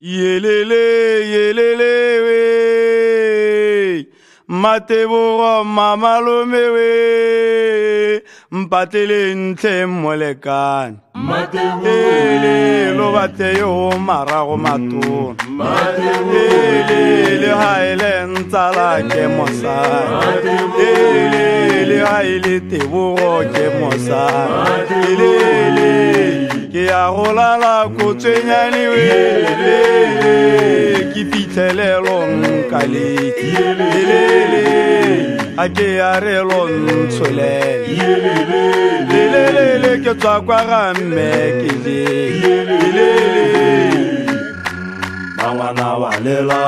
Yelele, yelele, we. Mateboro, mamalome, we. Mpatele nte molekan. Ele lo bateyo marago mato. Ele haile ntala ke mosa. Ele haile teboro ke mosa. Ele ke arola la kochenyani we. Ki pitele lon kali. Ele ake arelo nsole. Ele ke tsakwa mekele. Mawana walela.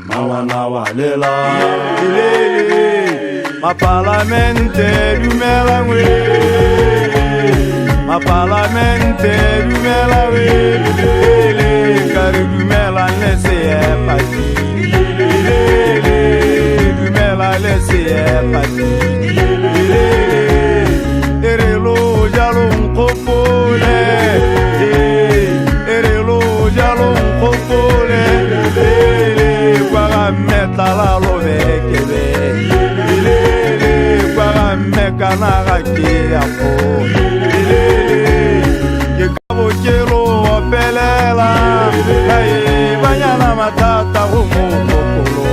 Mawana walela. Ma parlamente dumela we. Ma parlamente dumela we. Kare dumela nese pati. Dumela nese pati. Erelo jalon kopole. Erelo jalon kopole. Kwa meta la lovekebe. Kwa meka na rake apo. Ke kabo kelo opelela. Banyana matata homo kopolo.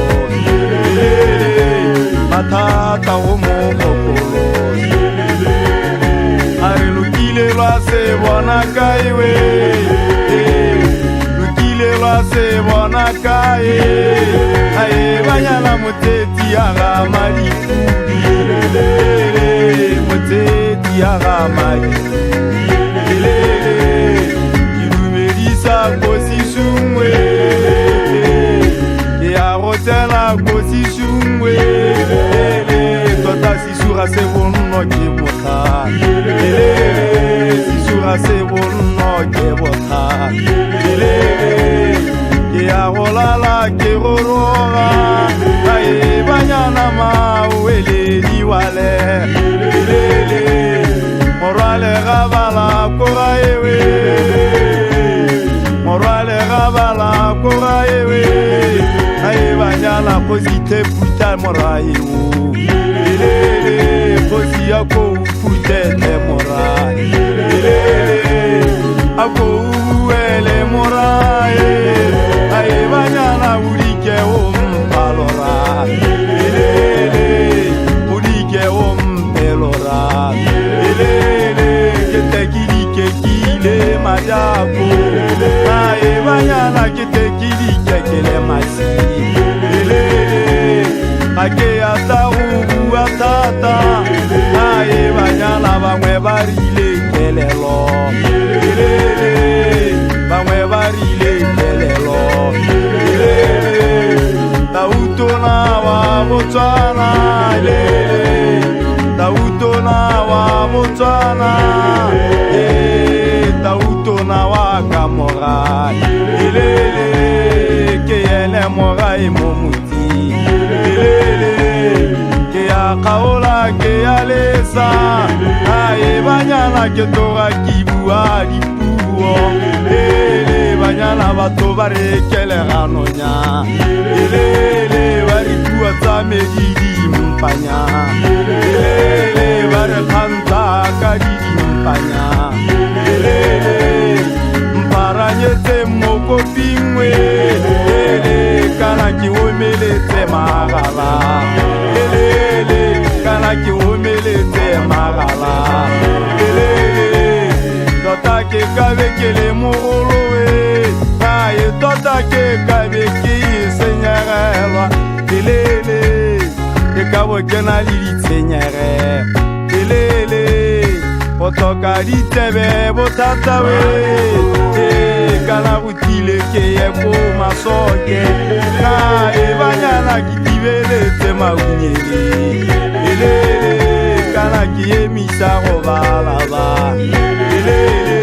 Matata homo kopolo. Lukile lwa se bona kaiwe. Lukile lwa se bona kai. Aye banyala muteti aga mali. Muteti aga mali. Ilumerisa kosi sumwe. Ya rotela kosi sumwe. Tota sisura se bonno ki bota. Sisura se bonno ki bota. Ki arolala ki rorora. Aye banyana ma uele diwale. Morale ravala koraewe. Morale ravala koraewe. Aye banyana posite puta moraewu. Kosi ako futete morai. Ako uele morai. Aye banyana urike palora. Urike pelora. Kete kirike kile majako. Aye banyana kete kirike kele masi. Ake ataru atata. Aye banyana bamwe barile kelelo. Bamwe barile kelelo. Tautona wa Botswana. Tautona wa Botswana. Tautona wa Kamora. Ke ele morai momuti. Ke akaola ke alesa. Aye banyana ke tora kibua dipuo. Banyana bato bare kele ranonya. Bari tua tamedidi mpanya. Bare kanta kadidi mpanya. Mparanyete moko pingwe. Kana ki omelete magala. Kana ki omelete magala. Tota ke kavekele morowe. Aye tota ke kaveki senyarelwa. Elele ke kabo kena lili senyare. Elele otoka ditebe botatawe. Kana butile ke yeko masoke. Na ebanyana kitibele te maunyeli. Elele kana ki emisa robalaba. Elele